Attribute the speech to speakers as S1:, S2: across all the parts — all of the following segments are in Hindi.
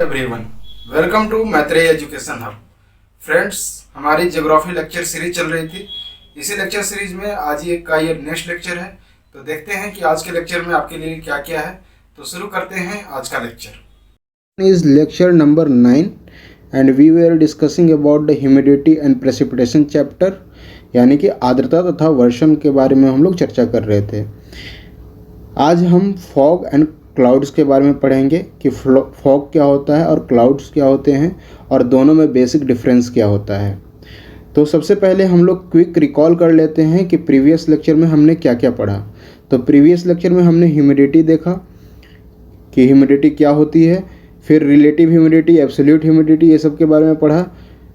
S1: Everyone, welcome to Maitreya education hub. Friends, हमारी ज्योग्राफी लेक्चर सीरीज चल रही थी। इसी लेक्चर सीरीज में आज ये नेक्स्ट लेक्चर है। तो देखते हैं कि आज के लेक्चर में आपके लिए क्या क्या है। तो शुरू करते हैं आज का lecture.
S2: Is lecture number 9 and we were discussing about the humidity and precipitation chapter, यानी कि आर्द्रता तथा वर्षण के बारे में हम लोग चर्चा कर रहे थे। आज हम फॉग एंड क्लाउड्स के बारे में पढ़ेंगे कि फॉग क्या होता है और क्लाउड्स क्या होते हैं और दोनों में बेसिक डिफरेंस क्या होता है। तो सबसे पहले हम लोग क्विक रिकॉल कर लेते हैं कि प्रीवियस लेक्चर में हमने क्या क्या पढ़ा। तो प्रीवियस लेक्चर में हमने ह्यूमिडिटी देखा कि ह्यूमिडिटी क्या होती है, फिर रिलेटिव ह्यूमिडिटी, एब्सोल्यूट ह्यूमिडिटी, ये सब के बारे में पढ़ा।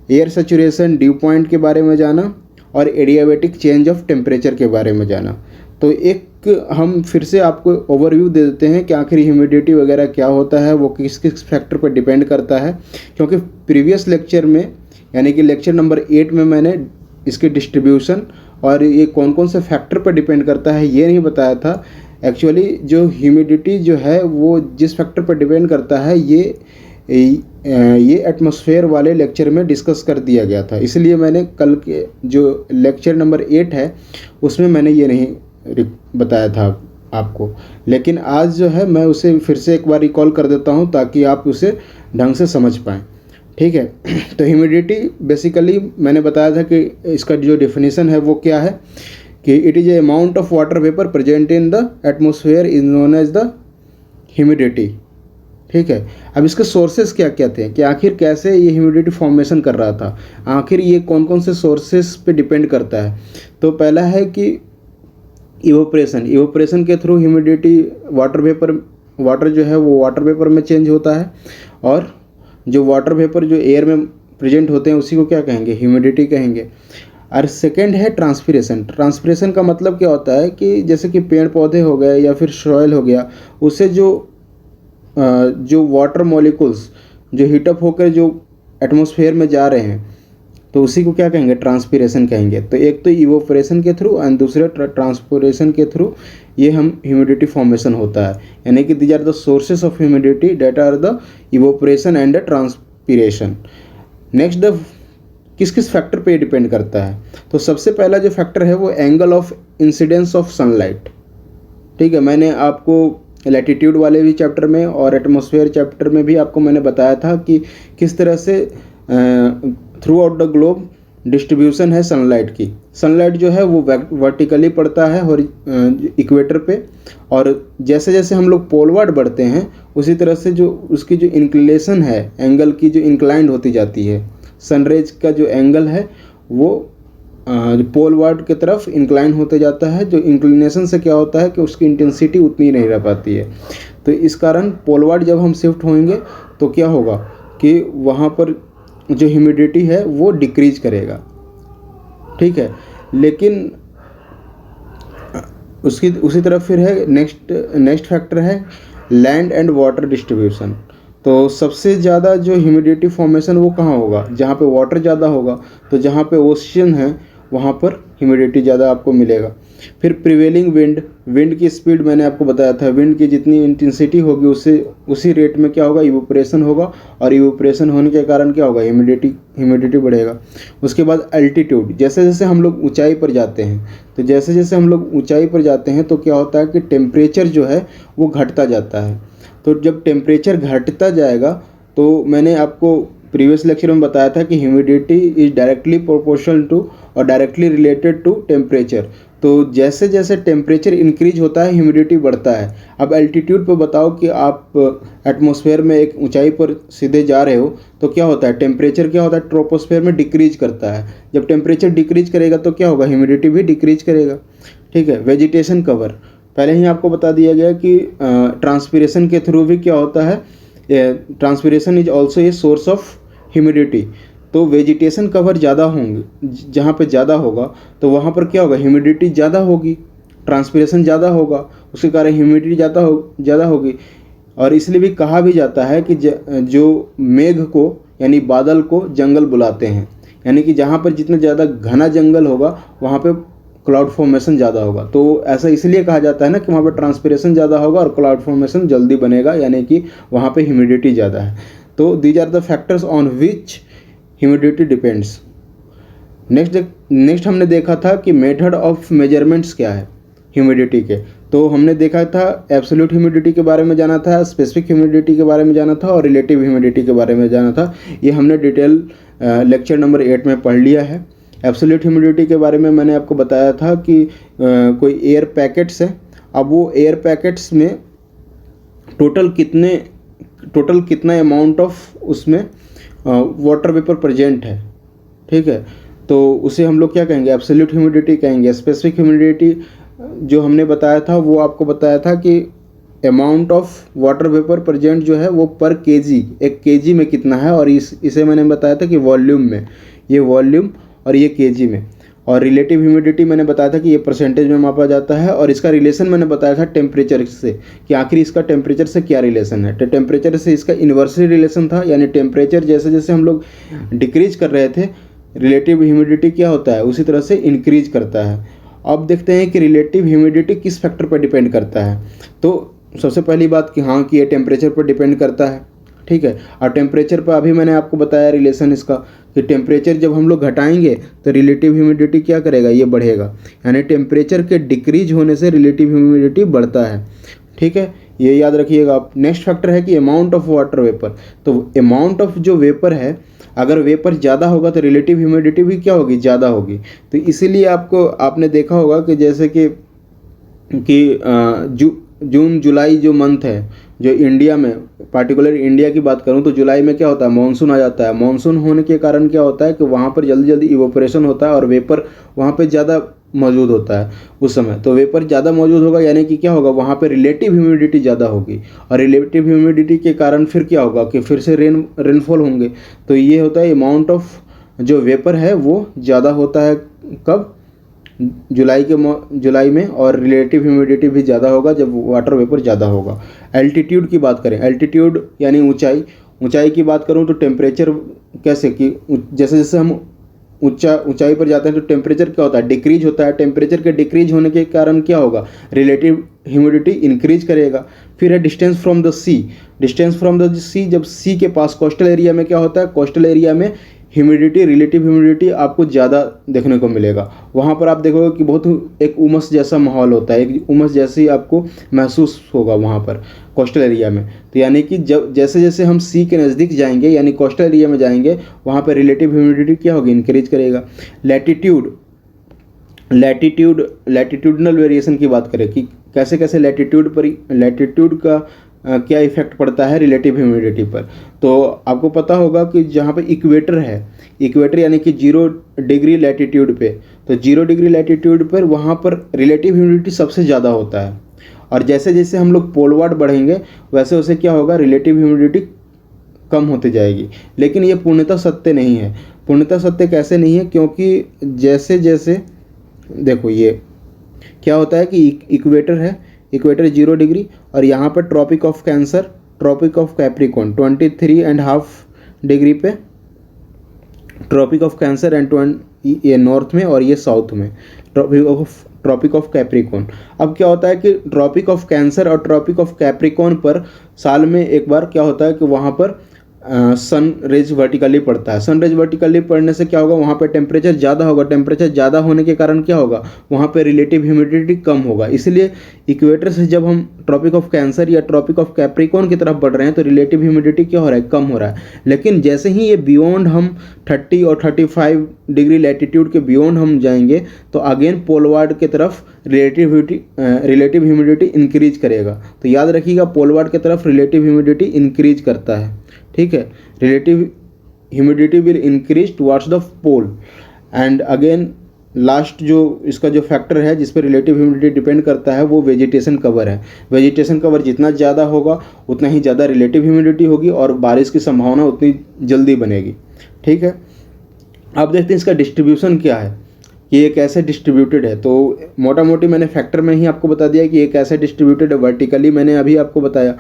S2: एयर सैचुरेशन, ड्यू पॉइंट के बारे में जाना और एडियाबैटिक चेंज ऑफ टेम्परेचर के बारे में जाना। तो एक हम फिर से आपको ओवरव्यू दे देते हैं कि आखिर ह्यूमिडिटी वगैरह क्या होता है, वो किस किस फैक्टर पर डिपेंड करता है। क्योंकि प्रीवियस लेक्चर में यानी कि लेक्चर नंबर 8 में मैंने इसके डिस्ट्रीब्यूशन और ये कौन कौन से फैक्टर पर डिपेंड करता है ये नहीं बताया था। एक्चुअली जो ह्यूमिडिटी जो है वो जिस फैक्टर पर डिपेंड करता है ये एटमॉस्फेयर वाले लेक्चर में डिस्कस कर दिया गया था। इसलिए मैंने कल के जो लेक्चर नंबर 8 है उसमें मैंने ये नहीं बताया था आपको, लेकिन आज जो है मैं उसे फिर से एक बार रिकॉल कर देता हूँ ताकि आप उसे ढंग से समझ पाएँ। ठीक है। तो ह्यूमिडिटी बेसिकली मैंने बताया था कि इसका जो डेफिनेशन है वो क्या है कि it is a amount of water vapour present in the atmosphere is known as the humidity. ठीक है। अब इसके सोर्सेज क्या क्या थे कि आखिर कैसे ये ह्यूमिडिटी फॉर्मेशन कर रहा था, आखिर ये कौन कौन से सोर्सेज पे डिपेंड करता है। तो पहला है कि इवोपरेशन के थ्रू ह्यूमिडिटी वाटर जो है वो वाटर वेपर में चेंज होता है, और जो वाटर वेपर जो एयर में प्रेजेंट होते हैं उसी को क्या कहेंगे, ह्यूमिडिटी कहेंगे। और सेकेंड है ट्रांसपिरेशन का मतलब क्या होता है कि जैसे कि पेड़ पौधे हो गए या फिर सॉइल हो गया, उससे जो वाटर मॉलिक्यूल्स जो हीटअप होकर जो एटमॉस्फेयर में जा रहे हैं तो उसी को क्या कहेंगे, ट्रांसपिरेशन कहेंगे। तो एक तो इवोपरेशन के थ्रू एंड दूसरे ट्रांसपिरेशन के थ्रू ये हम ह्यूमिडिटी फॉर्मेशन होता है। यानी कि these are the sources of humidity that are the evaporation and the transpiration. Next the किस किस फैक्टर पे डिपेंड करता है। तो सबसे पहला जो फैक्टर है वो angle of incidence of sunlight. ठीक है। मैंने आपको लैटिट्यूड वाले भी चैप्टर में और एटमॉस्फेयर चैप्टर में भी आपको मैंने बताया था कि किस तरह से through out the globe distribution है सनलाइट की। सनलाइट जो है वो वर्टिकली पड़ता है और इक्वेटर पे, और जैसे जैसे हम लोग पोलवार्ड बढ़ते हैं उसी तरह से जो उसकी जो इंक्लिनेशन है, एंगल की जो इंक्लाइंड होती जाती है। सनरेज का जो एंगल है वो पोलवार्ड की तरफ इंक्लाइन होते जाता है। जो इंक्लिनेशन से क्या होता है कि उसकी इंटेंसिटी उतनी नहीं रह पाती है। तो इस कारण पोलवार्ड जब हम शिफ्ट होंगे तो क्या होगा कि वहाँ पर जो ह्यूमिडिटी है वो डिक्रीज करेगा। ठीक है। लेकिन उसी तरफ फिर है नेक्स्ट फैक्टर है लैंड एंड वाटर डिस्ट्रीब्यूशन। तो सबसे ज़्यादा जो ह्यूमिडिटी फॉर्मेशन वो कहाँ होगा, जहाँ पे वाटर ज़्यादा होगा। तो जहाँ पे ओशियन है वहाँ पर ह्यूमिडिटी ज़्यादा आपको मिलेगा। फिर प्रिवेलिंग विंड की स्पीड मैंने आपको बताया था, विंड की जितनी इंटेंसिटी होगी उससे उसी रेट में क्या होगा, इवोपरेशन होगा, और इवोपरेशन होने के कारण क्या होगा, ह्यूमिडिटी बढ़ेगा। उसके बाद अल्टीट्यूड, जैसे जैसे हम लोग ऊंचाई पर जाते हैं तो जैसे जैसे हम लोग ऊंचाई पर जाते हैं तो क्या होता है कि टेम्परेचर जो है वो घटता जाता है। तो जब टेम्परेचर घटता जाएगा तो मैंने आपको प्रीवियस लेक्चर में बताया था कि humidity is directly proportional to और डायरेक्टली रिलेटेड टू टेम्परेचर। तो जैसे जैसे टेम्परेचर इंक्रीज होता है ह्यूमिडिटी बढ़ता है। अब एल्टीट्यूड पे बताओ कि आप एटमॉस्फेयर में एक ऊंचाई पर सीधे जा रहे हो तो क्या होता है, टेम्परेचर क्या होता है, ट्रोपोस्फेयर में डिक्रीज करता है। जब टेम्परेचर डिक्रीज करेगा तो क्या होगा, ह्यूमिडिटी भी डिक्रीज करेगा। ठीक है। वेजिटेशन कवर पहले ही आपको बता दिया गया कि ट्रांसपिरेशन के थ्रू भी क्या होता है, transpiration is also a source of humidity. तो वेजिटेशन कवर ज़्यादा होंगे, जहाँ पे ज़्यादा होगा तो वहाँ पर क्या होगा, ह्यूमिडिटी ज़्यादा होगी, ट्रांसपिरेशन ज़्यादा होगा, उसके कारण ह्यूमिडिटी ज़्यादा होगी। और इसलिए भी कहा भी जाता है कि जो मेघ को यानी बादल को जंगल बुलाते हैं। यानी कि जहाँ पर जितना ज़्यादा घना जंगल होगा वहाँ पे क्लाउड फॉर्मेशन ज़्यादा होगा। तो ऐसा इसलिए कहा जाता है ना कि वहाँ पे ट्रांसपिरेशन ज़्यादा होगा और क्लाउड फॉर्मेशन जल्दी बनेगा, यानी कि वहाँ पे ह्यूमिडिटी ज़्यादा है। तो these are the factors on which humidity depends. Next हमने देखा था कि मेथड ऑफ मेजरमेंट्स क्या है ह्यूमिडिटी के। तो हमने देखा था एब्सोल्यूट ह्यूमिडिटी के बारे में जाना था, स्पेसिफिक ह्यूमिडिटी के बारे में जाना था और रिलेटिव ह्यूमिडिटी के बारे में जाना था। ये हमने डिटेल लेक्चर नंबर 8 में पढ़ लिया है। एब्सोल्यूट ह्यूमिडिटी के बारे में मैंने आपको बताया था कि कोई एयर पैकेट्स है, अब वो एयर पैकेट्स में टोटल कितना अमाउंट ऑफ उसमें वाटर वेपर प्रेजेंट है, ठीक है, तो उसे हम लोग क्या कहेंगे, एब्सोल्यूट ह्यूमिडिटी कहेंगे। स्पेसिफिक ह्यूमिडिटी जो हमने बताया था वो आपको बताया था कि amount of water vapour present जो है वो पर केजी, एक केजी में कितना है, और इसे मैंने बताया था कि वॉल्यूम में, ये वॉल्यूम और ये केजी में। और रिलेटिव ह्यूमिडिटी मैंने बताया था कि ये परसेंटेज में मापा जाता है, और इसका रिलेशन मैंने बताया था टेम्परेचर से, कि आखिर इसका टेम्परेचर से क्या रिलेशन है। तो टेम्परेचर से इसका इन्वर्सली रिलेशन था, यानी टेम्परेचर जैसे जैसे हम लोग डिक्रीज कर रहे थे, रिलेटिव ह्यूमिडिटी क्या होता है उसी तरह से इंक्रीज करता है। अब देखते हैं कि रिलेटिव ह्यूमिडिटी किस फैक्टर पर डिपेंड करता है। तो सबसे पहली बात कि हाँ कि ये टेम्परेचर पर डिपेंड करता है, ठीक है। और टेम्परेचर पर अभी मैंने आपको बताया रिलेशन इसका, कि टेम्परेचर जब हम लोग घटाएंगे तो रिलेटिव ह्यूमिडिटी क्या करेगा, ये बढ़ेगा। यानी टेम्परेचर के डिक्रीज होने से रिलेटिव ह्यूमिडिटी बढ़ता है, ठीक है, ये याद रखिएगा आप। नेक्स्ट फैक्टर है कि अमाउंट ऑफ वाटर वेपर। तो अमाउंट ऑफ जो वेपर है, अगर वेपर ज़्यादा होगा तो रिलेटिव ह्यूमिडिटी भी क्या होगी, ज़्यादा होगी। तो इसीलिए आपने देखा होगा कि जैसे कि जून जुलाई जो मंथ है, जो इंडिया में, पार्टिकुलर इंडिया की बात करूं तो जुलाई में क्या होता है, मानसून आ जाता है। मानसून होने के कारण क्या होता है कि वहाँ पर जल्दी जल्दी इवोपरेशन होता है और वेपर वहाँ पे ज़्यादा मौजूद होता है उस समय। तो वेपर ज़्यादा मौजूद होगा, यानी कि क्या होगा, वहाँ पे रिलेटिव ह्यूमिडिटी ज़्यादा होगी, और रिलेटिव ह्यूमिडिटी के कारण फिर क्या होगा कि फिर से रेनफॉल होंगे। तो ये होता है अमाउंट ऑफ जो वेपर है वो ज़्यादा होता है, कब, जुलाई में, और रिलेटिव ह्यूमिडिटी भी ज़्यादा होगा जब वाटर वेपर ज़्यादा होगा। एल्टीट्यूड की बात करें, एल्टीट्यूड यानी ऊंचाई की बात करूं तो टेम्परेचर कैसे, कि जैसे जैसे हम ऊंचाई पर जाते हैं तो टेम्परेचर क्या होता है, डिक्रीज होता है। टेम्परेचर के डिक्रीज होने के कारण क्या होगा, रिलेटिव ह्यूमिडिटी इंक्रीज करेगा। फिर है distance from the sea. Distance from the sea, जब सी के पास कोस्टल एरिया में क्या होता है, कोस्टल एरिया में ह्यूमिडिटी, रिलेटिव ह्यूमिडिटी आपको ज़्यादा देखने को मिलेगा। वहाँ पर आप देखोगे कि बहुत एक उमस जैसा माहौल होता है, एक उमस जैसी आपको महसूस होगा वहाँ पर कोस्टल एरिया में। तो यानी कि जब जैसे जैसे हम सी के नज़दीक जाएंगे, यानी कोस्टल एरिया में जाएंगे, वहाँ पर रिलेटिव ह्यूमिडिटी क्या होगी, इंक्रीज करेगा। लैटिट्यूडनल वेरिएशन की बात करें कि कैसे कैसे लैटिट्यूड का क्या इफेक्ट पड़ता है रिलेटिव ह्यूमिडिटी पर। तो आपको पता होगा कि जहाँ पे इक्वेटर है, इक्वेटर यानी कि 0 डिग्री लैटिट्यूड पे, तो 0 डिग्री लैटिट्यूड पर वहाँ पर रिलेटिव ह्यूमिडिटी सबसे ज़्यादा होता है। और जैसे जैसे हम लोग पोलवार्ड बढ़ेंगे वैसे वैसे क्या होगा, रिलेटिव ह्यूमिडिटी कम होती जाएगी। लेकिन ये पूर्णतः सत्य नहीं है। पूर्णतः सत्य कैसे नहीं है, क्योंकि जैसे जैसे देखो ये क्या होता है कि इक्वेटर है, इक्वेटर 0 डिग्री, और यहाँ पर Tropic of Cancer, Tropic of Capricorn 23.5 degree पे ट्रॉपिक ऑफ कैंसर, एंड ये नॉर्थ में और ये साउथ में ट्रॉपिक ऑफ कैप्रिकॉर्न। अब क्या होता है कि ट्रॉपिक ऑफ कैंसर और ट्रॉपिक ऑफ कैप्रिकॉर्न पर साल में एक बार क्या होता है कि वहाँ पर सन रेज वर्टिकली पड़ता है। सन रेज वर्टिकली पड़ने से क्या होगा, वहाँ पे टेम्परेचर ज़्यादा होगा। टेम्परेचर ज़्यादा होने के कारण क्या होगा, वहाँ पे रिलेटिव ह्यूमिडिटी कम होगा। इसलिए इक्वेटर से जब हम ट्रॉपिक ऑफ कैंसर या ट्रॉपिक ऑफ कैप्रिकॉर्न की तरफ बढ़ रहे हैं तो रिलेटिव ह्यूमिडिटी क्या हो रहा है, कम हो रहा है। लेकिन जैसे ही ये बियॉन्ड हम 30 और 35 डिग्री लैटिट्यूड के बियॉन्ड हम जाएंगे तो अगेन पोलवार्ड की तरफ रिलेटिव ह्यूमिडिटी इंक्रीज करेगा। तो याद रखिएगा, पोलवार्ड की तरफ रिलेटिव ह्यूमिडिटी इंक्रीज करता है, ठीक है। Relative humidity will increase towards the pole. And again last जो इसका जो फैक्टर है जिस पर रिलेटिव ह्यूमिडिटी डिपेंड करता है वो वेजिटेशन कवर है। वेजिटेशन कवर जितना ज़्यादा होगा उतना ही ज़्यादा रिलेटिव ह्यूमिडिटी होगी और बारिश की संभावना उतनी जल्दी बनेगी, ठीक है। अब देखते हैं इसका डिस्ट्रीब्यूशन क्या है, कि ये कैसे डिस्ट्रीब्यूटेड है। तो मोटा मोटी मैंने फैक्टर में ही आपको बता दिया कि ये कैसे डिस्ट्रीब्यूटेड है। वर्टिकली मैंने अभी आपको बताया,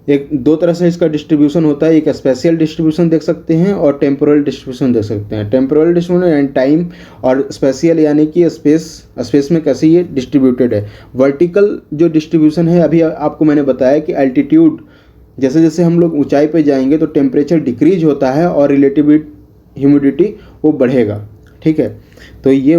S2: एक दो तरह से इसका डिस्ट्रीब्यूशन होता है, एक स्पेशियल डिस्ट्रीब्यूशन देख सकते हैं और टेम्पोरल डिस्ट्रीब्यूशन देख सकते हैं। टेम्पोरल डिस्ट्रीब्यूशन एंड टाइम, और स्पेशियल यानी कि स्पेस में कैसे ये डिस्ट्रीब्यूटेड है। वर्टिकल जो डिस्ट्रीब्यूशन है अभी आपको मैंने बताया कि एल्टीट्यूड जैसे जैसे हम लोग ऊंचाई पे जाएंगे तो टेम्परेचर डिक्रीज होता है और रिलेटिव ह्यूमिडिटी वो बढ़ेगा। ठीक है, तो ये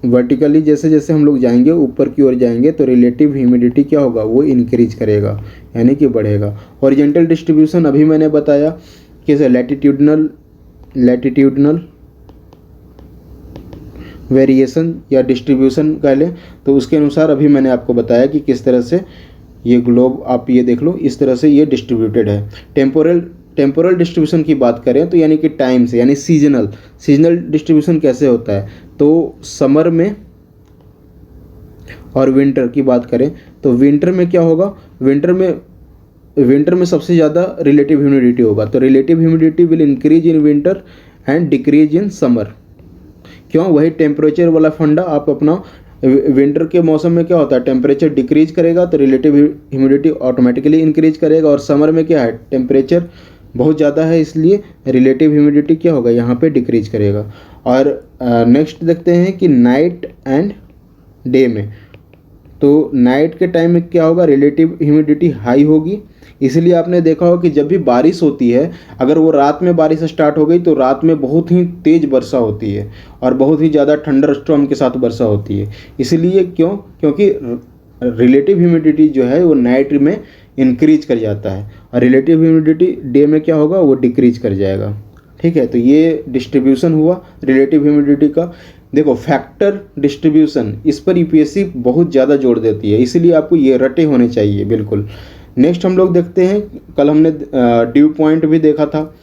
S2: वर्टिकली जैसे जैसे हम लोग जाएंगे ऊपर की ओर जाएंगे तो रिलेटिव ह्यूमिडिटी क्या होगा, वो इंक्रीज करेगा यानी कि बढ़ेगा। हॉरिजॉन्टल डिस्ट्रीब्यूशन अभी मैंने बताया कि लैटिट्यूडनल वेरिएशन या डिस्ट्रीब्यूशन कह लें, तो उसके अनुसार अभी मैंने आपको बताया कि किस तरह से ये ग्लोब, आप ये देख लो, इस तरह से ये डिस्ट्रीब्यूटेड है। टेम्पोरल डिस्ट्रीब्यूशन की बात करें तो यानी कि टाइम से, यानी सीजनल डिस्ट्रीब्यूशन कैसे होता है, तो समर में और विंटर की बात करें तो विंटर में क्या होगा, विंटर में सबसे ज़्यादा रिलेटिव ह्यूमिडिटी होगा, तो relative humidity will increase in winter and decrease in summer. क्यों, वही टेम्परेचर वाला फंडा आप अपना, विंटर के मौसम में क्या होता है, टेम्परेचर डिक्रीज करेगा तो रिलेटिव ह्यूमिडिटी ऑटोमेटिकली इंक्रीज करेगा, और समर में क्या है, टेम्परेचर बहुत ज़्यादा है इसलिए रिलेटिव ह्यूमिडिटी क्या होगा, यहाँ पे डिक्रीज करेगा। और नेक्स्ट देखते हैं कि नाइट एंड डे में, तो नाइट के टाइम में क्या होगा, रिलेटिव ह्यूमिडिटी हाई होगी, इसलिए आपने देखा होगा कि जब भी बारिश होती है, अगर वो रात में बारिश स्टार्ट हो गई तो रात में बहुत ही तेज़ वर्षा होती है और बहुत ही ज़्यादा थंडर स्टॉर्म के साथ वर्षा होती है। इसलिए क्योंकि रिलेटिव ह्यूमिडिटी जो है वो नाइट में इंक्रीज कर जाता है और रिलेटिव ह्यूमिडिटी डे में क्या होगा, वो डिक्रीज कर जाएगा। ठीक है, तो ये डिस्ट्रीब्यूशन हुआ रिलेटिव ह्यूमिडिटी का। देखो फैक्टर डिस्ट्रीब्यूशन, इस पर यूपीएससी बहुत ज़्यादा जोर देती है, इसीलिए आपको ये रटे होने चाहिए बिल्कुल। नेक्स्ट हम लोग देखते हैं, कल हमने ड्यू पॉइंट भी देखा था,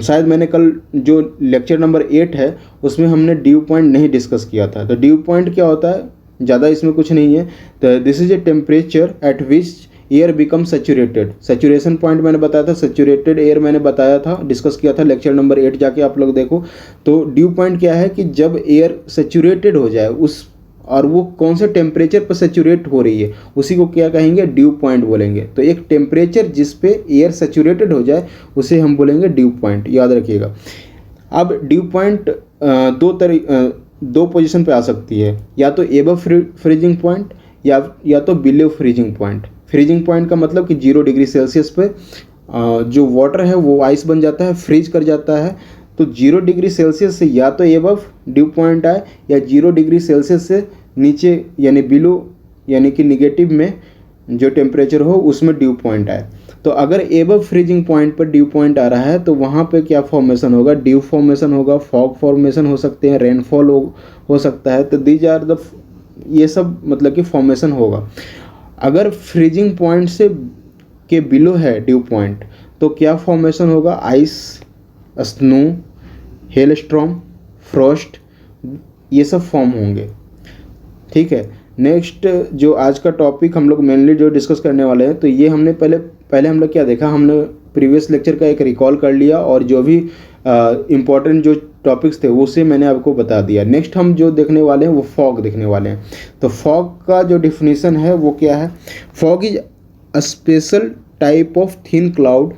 S2: शायद मैंने कल जो लेक्चर नंबर 8 है उसमें हमने ड्यू पॉइंट नहीं डिस्कस किया था। तो ड्यू पॉइंट क्या होता है, ज़्यादा इसमें कुछ नहीं है। तो this is a temperature at which air become saturated. Saturation point मैंने बताया था, सेचुरेटेड एयर मैंने बताया था, डिस्कस किया था लेक्चर नंबर 8, जाके आप लोग देखो। तो ड्यू पॉइंट क्या है कि जब एयर सेचुरेटेड हो जाए उस, और वो कौन से टेम्परेचर पर सेचुरेट हो रही है उसी को क्या कहेंगे, ड्यू पॉइंट बोलेंगे। तो एक टेम्परेचर जिस पे एयर सेचुरेटेड हो जाए उसे हम बोलेंगे ड्यू पॉइंट, याद रखिएगा। अब ड्यू पॉइंट दो पोजीशन पे आ सकती है, या तो एबव फ्रीजिंग पॉइंट या तो below freezing point. Freezing point का मतलब कि 0 डिग्री सेल्सियस पे जो वाटर है वो आइस बन जाता है, फ्रीज कर जाता है। तो 0 डिग्री सेल्सियस से या तो एबव ड्यू पॉइंट आए या 0 डिग्री सेल्सियस से नीचे यानी बिलो यानी कि निगेटिव में जो टेम्परेचर हो उसमें ड्यू पॉइंट आए। तो अगर एबव फ्रीजिंग पॉइंट पर ड्यू पॉइंट आ रहा है तो वहाँ पे क्या फॉर्मेशन होगा, ड्यू फॉर्मेशन होगा, फॉग फॉर्मेशन हो सकते हैं, रेनफॉल हो सकता है। तो दीज आर द, ये सब मतलब कि फॉर्मेशन होगा। अगर फ्रीजिंग पॉइंट से के बिलो है ड्यू पॉइंट तो क्या फॉर्मेशन होगा, ice, snow, hello storm, Frost, ये सब फॉर्म होंगे। ठीक है, नेक्स्ट जो आज का टॉपिक हम लोग मेनली जो डिस्कस करने वाले हैं, तो ये हमने पहले हम लोग क्या देखा, हमने प्रीवियस लेक्चर का एक रिकॉल कर लिया और जो भी इम्पोर्टेंट जो टॉपिक्स थे उसे मैंने आपको बता दिया। नेक्स्ट हम जो देखने वाले हैं वो फॉग देखने वाले हैं। तो फॉग का जो डिफिनीसन है वो क्या है, fog is a special type of thin cloud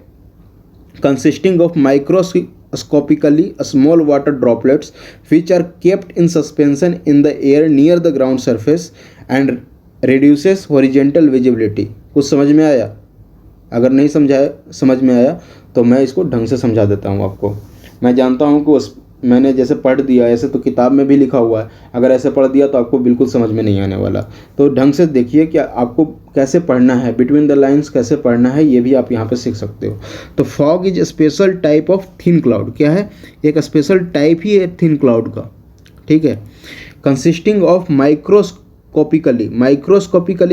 S2: consisting of microscopically small water droplets which are kept in suspension in the air near the ground surface and reduces horizontal visibility। कुछ समझ में आया? अगर नहीं समझ में आया तो मैं इसको ढंग से समझा देता हूँ आपको। मैं जानता हूँ कि मैंने जैसे पढ़ दिया, ऐसे तो किताब में भी लिखा हुआ है, अगर ऐसे पढ़ दिया तो आपको बिल्कुल समझ में नहीं आने वाला। तो ढंग से देखिए कि आपको कैसे पढ़ना है, बिटवीन द लाइंस कैसे पढ़ना है, ये भी आप यहाँ पे सीख सकते हो। तो fog is special type of thin cloud, क्या है, एक स्पेशल टाइप ही है थिन क्लाउड का। ठीक है, कंसिस्टिंग ऑफ माइक्रोस्कोपिकली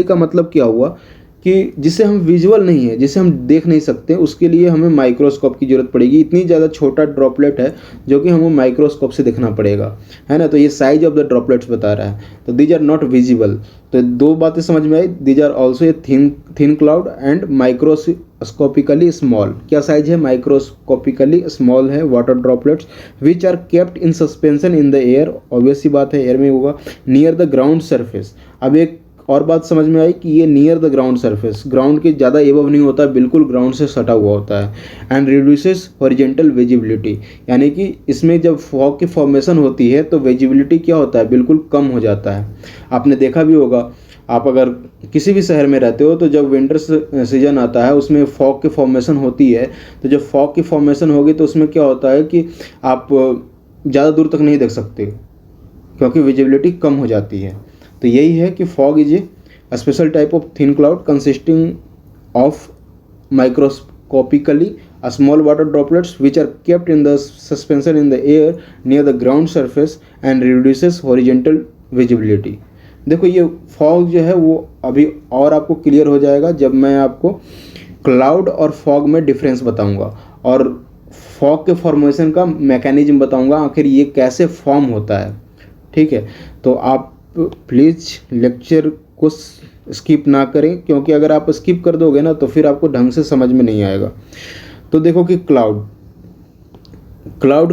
S2: का मतलब क्या हुआ कि जिसे हम विजुअल नहीं है, जिसे हम देख नहीं सकते, उसके लिए हमें माइक्रोस्कोप की ज़रूरत पड़ेगी। इतनी ज़्यादा छोटा ड्रॉपलेट है जो कि हमें माइक्रोस्कोप से देखना पड़ेगा, है ना। तो ये साइज ऑफ द ड्रॉपलेट्स बता रहा है। तो दीज आर नॉट विजिबल। तो दो बातें समझ में आई, these are also a thin cloud and microscopically small. क्या साइज है, माइक्रोस्कोपिकली स्मॉल है water droplets which are kept in suspension in the air. Obvious सी बात है, एयर में होगा, नियर द ग्राउंड सरफेस। अब एक और बात समझ में आई कि ये near the ground surface, ground के ज़्यादा एबव नहीं होता, बिल्कुल ग्राउंड से सटा हुआ होता है। एंड रिड्यूसेस हॉरिजॉन्टल विजिबिलिटी, यानी कि इसमें जब फॉग की फॉर्मेशन होती है तो विजिबिलिटी क्या होता है, बिल्कुल कम हो जाता है। आपने देखा भी होगा, आप अगर किसी भी शहर में रहते हो तो जब विंटर सीजन आता है उसमें फॉग की फॉर्मेशन होती है। तो जब फॉग की फॉर्मेशन होगी तो उसमें क्या होता है कि आप ज़्यादा दूर तक नहीं देख सकते क्योंकि विजिबिलिटी कम हो जाती है। तो यही है कि fog is a special type of thin cloud consisting of microscopically small water droplets which are kept in the suspension in the air near the ground surface and reduces horizontal visibility। देखो ये फॉग जो है वो अभी और आपको क्लियर हो जाएगा जब मैं आपको क्लाउड और फॉग में डिफरेंस बताऊंगा और फॉग के फॉर्मेशन का मैकेनिज्म बताऊंगा, आखिर ये कैसे फॉर्म होता है। ठीक है, तो आप प्लीज़ लेक्चर को स्किप ना करें, क्योंकि अगर आप स्किप कर दोगे ना तो फिर आपको ढंग से समझ में नहीं आएगा। तो देखो कि क्लाउड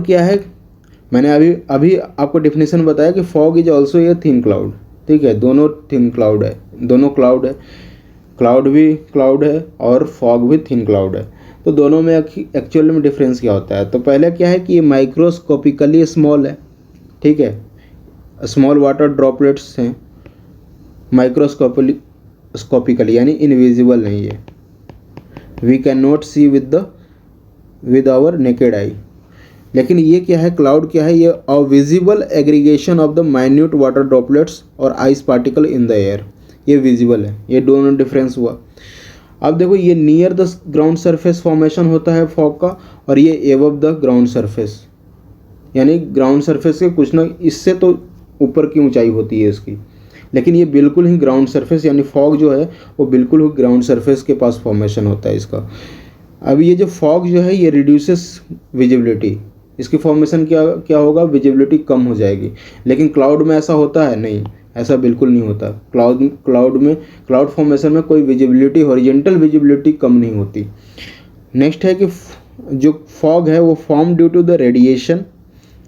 S2: क्या है। मैंने अभी आपको डेफिनेशन बताया कि fog is also a thin cloud. ठीक है, दोनों थिन क्लाउड है, दोनों क्लाउड है, क्लाउड भी क्लाउड है और फॉग भी थिन क्लाउड है। तो दोनों में एक्चुअल में डिफरेंस क्या होता है। तो पहले क्या है कि ये माइक्रोस्कोपिकली स्मॉल है। ठीक है, स्मॉल वाटर ड्रॉपलेट्स हैं, माइक्रोस्कोपिकली यानी इनविजिबल नहीं है, we can not see with our naked eye. लेकिन ये क्या है, क्लाउड क्या है, ये a visible aggregation of the minute water droplets और ice particle in the air. ये विजिबल है, ये दोनों डिफरेंस हुआ। अब देखो ये near the ground surface formation होता है फॉग का, और ये एबव द ग्राउंड सरफेस, यानी ग्राउंड सरफेस के कुछ ना इससे तो ऊपर की ऊंचाई होती है इसकी, लेकिन ये बिल्कुल ही ग्राउंड सरफेस यानी फॉग जो है वो बिल्कुल ही ग्राउंड सरफेस के पास फॉर्मेशन होता है इसका। अब ये जो फॉग जो है ये रिड्यूसेस विजिबिलिटी, इसकी फॉर्मेशन क्या होगा, विजिबिलिटी कम हो जाएगी। लेकिन क्लाउड में ऐसा होता है नहीं, ऐसा बिल्कुल नहीं होता। क्लाउड फॉर्मेशन में कोई विजिबिलिटी, हॉरिजॉन्टल विजिबिलिटी कम नहीं होती। नेक्स्ट है कि जो फॉग है वो form due to the radiation,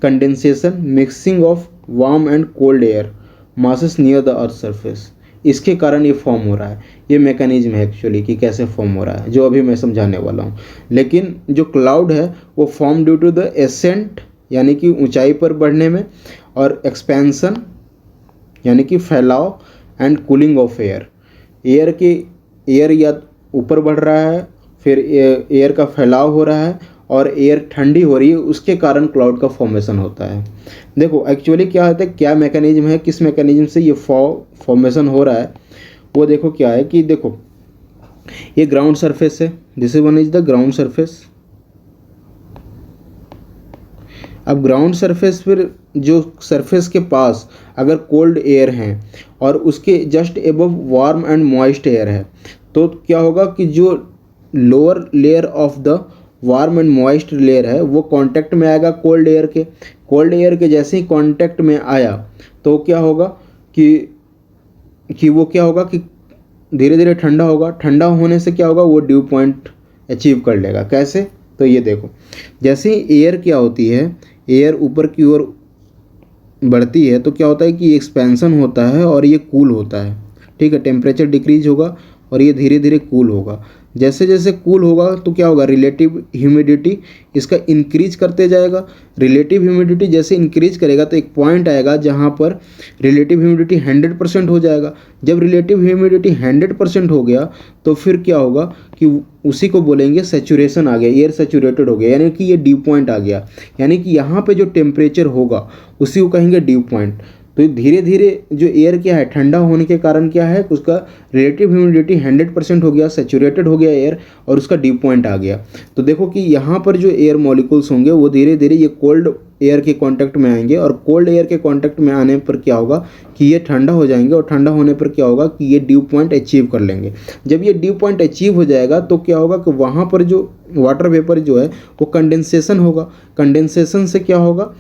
S2: condensation, mixing of warm and cold air masses near the earth surface. इसके कारण ये फॉर्म हो रहा है। ये मैकेनिज्म है एक्चुअली कि कैसे फॉर्म हो रहा है, जो अभी मैं समझाने वाला हूँ। लेकिन जो क्लाउड है वो form due to the ascent यानी कि ऊंचाई पर बढ़ने में, और एक्सपेंशन यानी कि फैलाव, and cooling of air. Air या ऊपर बढ़ रहा है, फिर एयर का फैलाव हो रहा है और एयर ठंडी हो रही है, उसके कारण क्लाउड का फॉर्मेशन होता है। देखो एक्चुअली क्या होता है, क्या मैकेनिज्म है, किस मैकेनिज्म से ये फॉर्मेशन हो रहा है वो देखो क्या है कि देखो ये ग्राउंड सरफेस है, this is one is the ground surface. अब ग्राउंड सरफेस फिर जो सरफेस के पास अगर कोल्ड एयर है और उसके just above warm and moist air है, तो क्या होगा कि जो lower layer of the warm and moist layer है वो कांटेक्ट में आएगा कोल्ड एयर के। कोल्ड एयर के जैसे ही कांटेक्ट में आया तो क्या होगा कि वो क्या होगा कि धीरे धीरे ठंडा होगा। ठंडा होने से क्या होगा, वो ड्यू पॉइंट अचीव कर लेगा। कैसे, तो ये देखो जैसे ही एयर क्या होती है, एयर ऊपर की ओर बढ़ती है तो क्या होता है कि एक्सपेंशन होता है और ये कूल होता है। ठीक है, टेम्परेचर डिक्रीज होगा और ये धीरे धीरे कूल होगा। जैसे जैसे कूल होगा तो क्या होगा, रिलेटिव ह्यूमिडिटी इसका इंक्रीज करते जाएगा। रिलेटिव ह्यूमिडिटी जैसे इंक्रीज करेगा तो एक पॉइंट आएगा जहाँ पर रिलेटिव ह्यूमिडिटी 100% हो जाएगा। जब रिलेटिव ह्यूमिडिटी 100% हो गया तो फिर क्या होगा कि उसी को बोलेंगे सैचुरेशन आ गया, एयर सैचुरेटेड हो गया, यानी कि ये ड्यू पॉइंट आ गया। यानी कि यहाँ पे जो टेम्परेचर होगा उसी को कहेंगे ड्यू पॉइंट। तो धीरे धीरे जो एयर क्या है, ठंडा होने के कारण क्या है, उसका रिलेटिव ह्यूमिडिटी 100% हो गया, सैचुरेटेड हो गया एयर और उसका ड्यू पॉइंट आ गया। तो देखो कि यहाँ पर जो एयर मॉलिक्यूल्स होंगे वो धीरे धीरे ये कोल्ड एयर के कांटेक्ट में आएंगे और कोल्ड एयर के कांटेक्ट में आने पर क्या होगा कि ये ठंडा हो जाएंगे और ठंडा होने पर क्या होगा कि ये ड्यू पॉइंट अचीव कर लेंगे। जब ये ड्यू पॉइंट अचीव हो जाएगा तो क्या होगा कि वहाँ पर जो वाटर वेपर जो है वो कंडेंसेशन होगा। कंडेंसेशन से क्या होगा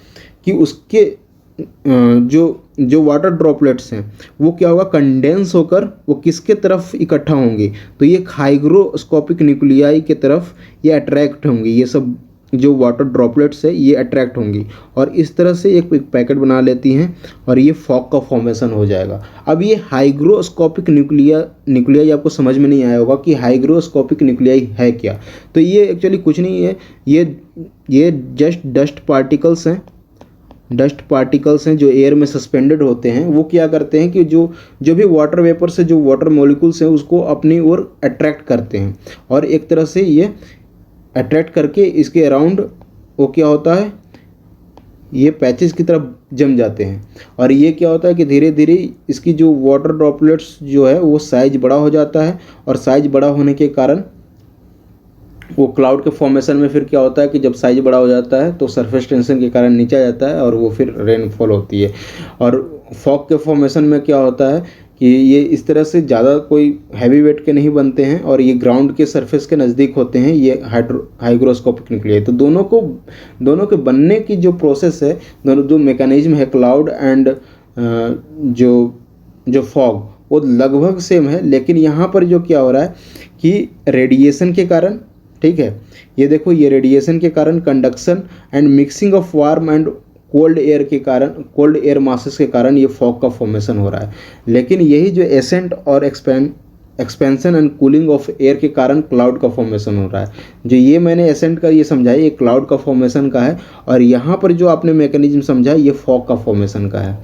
S2: कि उसके जो वाटर ड्रॉपलेट्स हैं वो क्या होगा, कंडेंस होकर वो किसके तरफ इकट्ठा होंगे, तो ये हाइग्रोस्कोपिक न्यूक्लियाई के तरफ ये अट्रैक्ट होंगी। ये सब जो वाटर ड्रॉपलेट्स है ये अट्रैक्ट होंगी और इस तरह से एक पैकेट बना लेती हैं और ये फॉग का फॉर्मेशन हो जाएगा। अब ये हाइग्रोस्कोपिक न्यूक्लियाई आपको समझ में नहीं आया होगा कि हाइग्रोस्कोपिक न्यूक्लियाई है क्या। तो ये एक्चुअली कुछ नहीं है, ये जस्ट डस्ट पार्टिकल्स हैं डस्ट पार्टिकल्स हैं जो एयर में सस्पेंडेड होते हैं, वो क्या करते हैं कि जो जो भी वाटर वेपर से जो वाटर मॉलिक्यूल्स हैं उसको अपनी ओर अट्रैक्ट करते हैं, और एक तरह से ये अट्रैक्ट करके इसके अराउंड वो क्या होता है, ये पैचेस की तरफ जम जाते हैं। और ये क्या होता है कि धीरे धीरे इसकी जो वाटर ड्रॉपलेट्स जो है वो साइज बड़ा हो जाता है, और साइज बड़ा होने के कारण वो क्लाउड के फॉर्मेशन में फिर क्या होता है कि जब साइज बड़ा हो जाता है तो सरफेस टेंशन के कारण नीचे आ जाता है, और वो फिर रेनफॉल होती है। और फॉग के फॉर्मेशन में क्या होता है कि ये इस तरह से ज़्यादा कोई हैवी वेट के नहीं बनते हैं, और ये ग्राउंड के सरफेस के नज़दीक होते हैं, ये हाइग्रोस्कोपिक निकले। तो दोनों के बनने की जो प्रोसेस है, दोनों जो मैकेनिज्म है क्लाउड एंड जो फॉग, वो लगभग सेम है। लेकिन यहाँ पर जो क्या हो रहा है कि रेडिएशन के कारण, ठीक है, ये देखो, ये रेडिएशन के कारण conduction and mixing of warm and cold air के कारण, कोल्ड एयर मासेस के कारण ये फॉग का फॉर्मेशन हो रहा है। लेकिन यही जो एसेंट और expansion and cooling of air के कारण क्लाउड का फॉर्मेशन हो रहा है। जो ये मैंने एसेंट का ये समझाया, ये क्लाउड का फॉर्मेशन का है, और यहाँ पर जो आपने मैकेनिज्म समझा ये फॉग का फॉर्मेशन का है।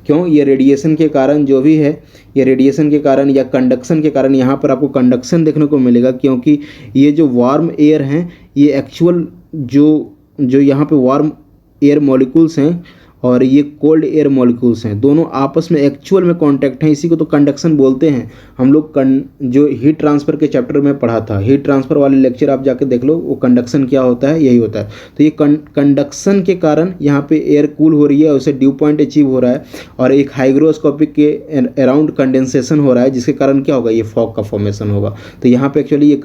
S2: क्यों? ये रेडिएशन के कारण जो भी है, ये रेडिएशन के कारण या कंडक्शन के कारण, यहाँ पर आपको कंडक्शन देखने को मिलेगा, क्योंकि ये जो वार्म एयर हैं, ये एक्चुअल जो यहाँ पे वार्म एयर मॉलिक्यूल्स हैं और ये कोल्ड एयर मॉलिक्यूल्स हैं, दोनों आपस में एक्चुअल में कांटेक्ट हैं। इसी को तो कंडक्शन बोलते हैं। हम लोग जो हीट ट्रांसफ़र के चैप्टर में पढ़ा था, हीट ट्रांसफ़र वाले लेक्चर आप जाके देख लो, वो कंडक्शन क्या होता है, यही होता है। तो ये कंडक्शन के कारण यहाँ पे एयर कूल हो रही है, उसे ड्यू पॉइंट अचीव हो रहा है, और एक हाइग्रोस्कोपिक के अराउंड कंडेंसेशन हो रहा है, जिसके कारण क्या होगा, ये फॉग का फॉर्मेशन होगा। तो यहाँ पर एक्चुअली ये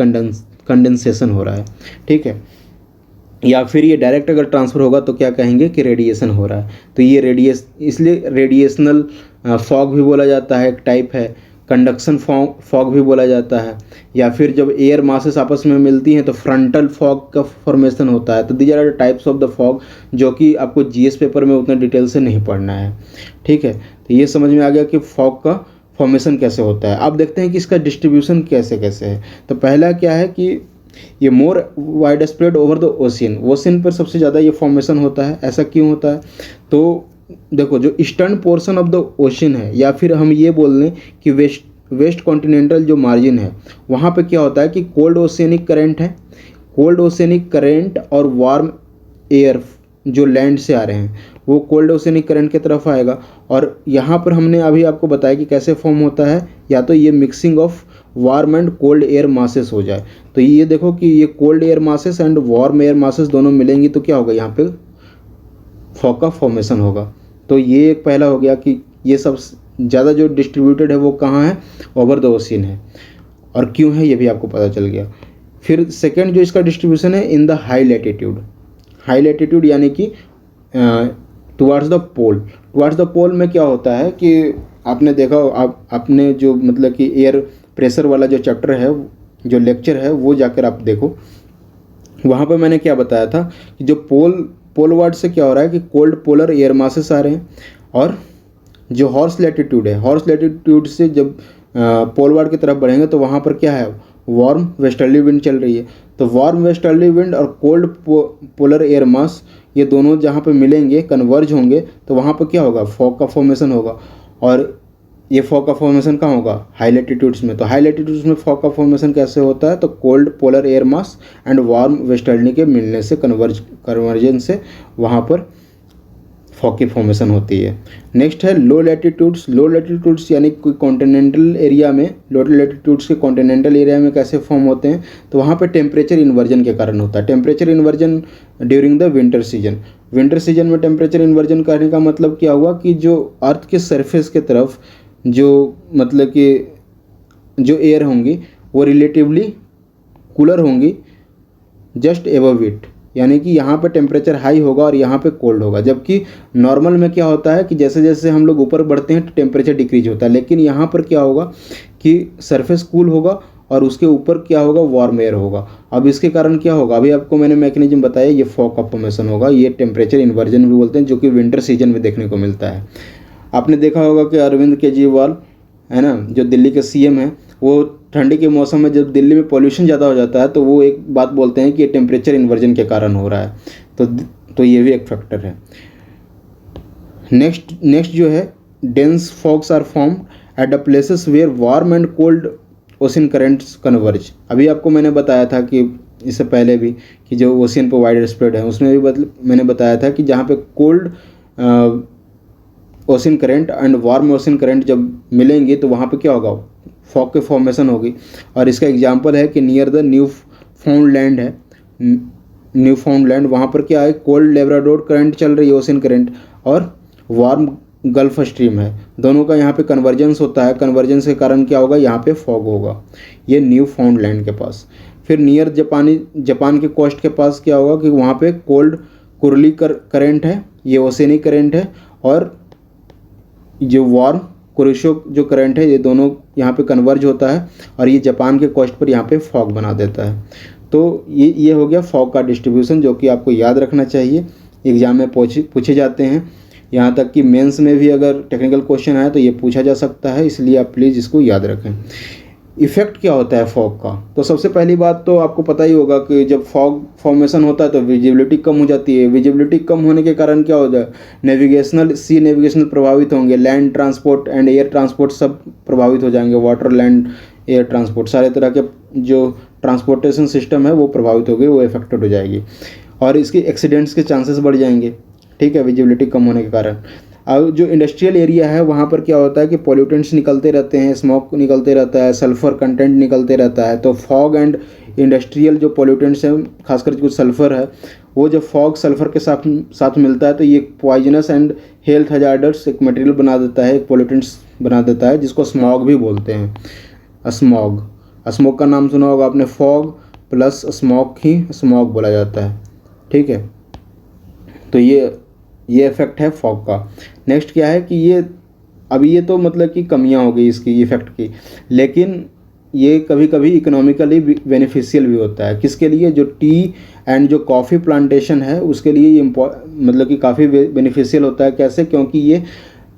S2: कंडेंसेशन हो रहा है, ठीक है। या फिर ये डायरेक्ट अगर ट्रांसफ़र होगा तो क्या कहेंगे कि रेडिएशन हो रहा है। तो ये इसलिए रेडिएशनल फॉग भी बोला जाता है, एक टाइप है। कंडक्शन फॉग भी बोला जाता है। या फिर जब एयर मासेस आपस में मिलती हैं तो फ्रंटल फॉग का फॉर्मेशन होता है। तो these are the types of the fog, जो कि आपको जीएस पेपर में उतना डिटेल से नहीं पढ़ना है, ठीक है। तो ये समझ में आ गया कि फॉग का फॉर्मेशन कैसे होता है। अब देखते हैं कि इसका डिस्ट्रीब्यूशन कैसे कैसे है। तो पहला क्या है कि ये more widespread over the ocean पर सबसे ज़्यादा ये फॉर्मेशन होता है। ऐसा क्यों होता है? तो देखो, जो eastern portion of the ocean है, या फिर हम ये बोल लें कि वेस्ट कॉन्टिनेंटल जो मार्जिन है, वहाँ पे क्या होता है कि कोल्ड ओशियनिक करंट है। कोल्ड ओशियनिक करंट और वार्म एयर जो लैंड से आ रहे हैं वो कोल्ड ओशियनिक करंट की तरफ आएगा। और यहाँ पर हमने अभी आपको बताया कि कैसे फॉर्म होता है, या तो ये mixing of warm and cold air masses हो जाए। तो ये देखो कि ये cold air masses and warm air masses दोनों मिलेंगी तो क्या होगा, यहाँ पे फॉग का फॉर्मेशन होगा। तो ये एक पहला हो गया कि ये सब ज़्यादा जो डिस्ट्रीब्यूटेड है वो कहाँ है, ओवर द ओशियन है। और क्यों है ये भी आपको पता चल गया। फिर सेकेंड जो इसका डिस्ट्रीब्यूशन है, in the high latitude. High latitude यानी कि towards the pole. Towards the pole में क्या होता है कि आपने देखा, आपने जो मतलब कि एयर प्रेशर वाला जो चैप्टर है, जो लेक्चर है, वो जाकर आप देखो। वहाँ पे मैंने क्या बताया था कि जो पोलवार्ड से क्या हो रहा है कि कोल्ड पोलर एयर मासेस आ रहे हैं, और जो हॉर्स लैटिट्यूड है, हॉर्स लैटिट्यूड से जब पोलवार्ड की तरफ बढ़ेंगे तो वहाँ पर क्या है, वार्म वेस्टर्ली विंड चल रही है। तो वार्म वेस्टर्ली विंड और कोल्ड पोलर एयर मास, ये दोनों जहाँ पे मिलेंगे, कन्वर्ज होंगे, तो वहाँ पर क्या होगा, फॉग का फॉर्मेशन होगा। और ये फॉग का फॉर्मेशन कहाँ होगा, हाई लैटिट्यूड्स में। तो हाई लैटिट्यूड्स में फॉग का फॉर्मेशन कैसे होता है, तो cold polar air mass and warm westerly के मिलने से, कन्वर्जन से वहाँ पर फॉग की फॉर्मेशन होती है। नेक्स्ट है लो लैटिट्यूड्स। लो लैटिट्यूड्स यानी कोई कॉन्टिनेंटल एरिया में, लो लैटिट्यूड्स के कॉन्टिनेंटल एरिया में कैसे फॉर्म होते हैं, तो वहाँ पे टेम्परेचर इन्वर्जन के कारण होता है। Temperature inversion during the winter season. Winter season में टेम्परेचर इन्वर्जन करने का मतलब क्या हुआ कि जो अर्थ के सरफेस के तरफ जो मतलब कि जो एयर होंगी वो रिलेटिवली कूलर होंगी जस्ट एबव इट, यानी कि यहाँ पे टेम्परेचर हाई होगा और यहाँ पे कोल्ड होगा। जबकि नॉर्मल में क्या होता है कि जैसे जैसे हम लोग ऊपर बढ़ते हैं तो टेम्परेचर डिक्रीज होता है, लेकिन यहाँ पर क्या होगा कि सरफेस कूल होगा और उसके ऊपर क्या होगा, वार्म एयर होगा। अब इसके कारण क्या होगा, अभी आपको मैंने मैकेनिज्म बताया, ये फॉग का फॉर्मेशन होगा। ये टेम्परेचर इन्वर्जन भी बोलते हैं, जो कि विंटर सीजन में देखने को मिलता है। आपने देखा होगा कि अरविंद केजरीवाल है ना, जो दिल्ली के सीएम हैं, वो ठंडी के मौसम में जब दिल्ली में पॉल्यूशन ज़्यादा हो जाता है तो वो एक बात बोलते हैं कि ये टेम्परेचर इन्वर्जन के कारण हो रहा है। तो ये भी एक फैक्टर है। नेक्स्ट जो है, dense fogs are formed at the places where warm and cold ocean currents converge. अभी आपको मैंने बताया था कि इससे पहले भी कि जो ओशियन पर वाइड स्प्रेड है उसमें भी मैंने बताया था कि जहाँ पे cold ocean current and warm ocean current जब मिलेंगे तो वहाँ पे क्या होगा, फॉग के फॉर्मेशन होगी। और इसका एग्जांपल है कि नियर द न्यू फाउंडलैंड है, न्यू फाउंडलैंड, वहाँ पर क्या है, कोल्ड लेब्राडोर करंट चल रही है, ओशन करंट, और वार्म गल्फ स्ट्रीम है, दोनों का यहाँ पे कन्वर्जेंस होता है। कन्वर्जेंस के कारण क्या होगा, यहाँ पे फॉग होगा, ये न्यू फाउंडलैंड के पास। फिर नियर जापान के कोस्ट के पास क्या होगा कि वहाँ पे कोल्ड कुरली करंट है, ये ओशनिक करंट है, और जो वार्म कुरिशो जो करंट है, ये दोनों यहाँ पे कन्वर्ज होता है और ये जापान के कोस्ट पर यहाँ पे फॉग बना देता है। तो ये हो गया फॉग का डिस्ट्रीब्यूशन, जो कि आपको याद रखना चाहिए, एग्जाम में पूछे जाते हैं। यहाँ तक कि मेंस में भी अगर टेक्निकल क्वेश्चन आए तो ये पूछा जा सकता है, इसलिए आप प्लीज़ इसको याद रखें। इफ़ेक्ट क्या होता है फॉग का, तो सबसे पहली बात तो आपको पता ही होगा कि जब फॉग फॉर्मेशन होता है तो विजिबिलिटी कम हो जाती है। विजिबिलिटी कम होने के कारण क्या होता है, नेविगेशनल प्रभावित होंगे, land transport and air transport सब प्रभावित हो जाएंगे, वाटर लैंड एयर ट्रांसपोर्ट, सारे तरह के जो ट्रांसपोर्टेशन सिस्टम है वो प्रभावित हो गई, वो इफेक्टेड हो जाएगी, और इसके एक्सीडेंट्स के चांसेस बढ़ जाएंगे, ठीक है, विजिबिलिटी कम होने के कारण। अब जो इंडस्ट्रियल एरिया है वहाँ पर क्या होता है कि पॉल्यूटेंट्स निकलते रहते हैं, स्मोक निकलते रहता है, सल्फर कंटेंट निकलते रहता है। तो फॉग एंड इंडस्ट्रियल जो पॉल्यूटेंट्स हैं, खासकर जो सल्फर है, वो जब फॉग सल्फर के साथ मिलता है तो ये पॉइजनस एंड हेल्थ हजार्डस एक मटेरियल बना देता है, एक पॉल्यूटेंट्स बना देता है, जिसको स्मॉग भी बोलते हैं। स्मॉग का नाम सुना होगा आपने, फॉग प्लस स्मॉग ही स्मॉग बोला जाता है, ठीक है। तो ये इफेक्ट है फॉग का। नेक्स्ट क्या है कि ये तो मतलब कि कमियां हो गई इसकी इफेक्ट की, लेकिन ये कभी कभी इकोनॉमिकली बेनिफिशियल भी होता है। किसके लिए, जो टी एंड जो कॉफ़ी प्लांटेशन है उसके लिए ये मतलब कि काफ़ी बेनिफिशियल होता है। कैसे, क्योंकि ये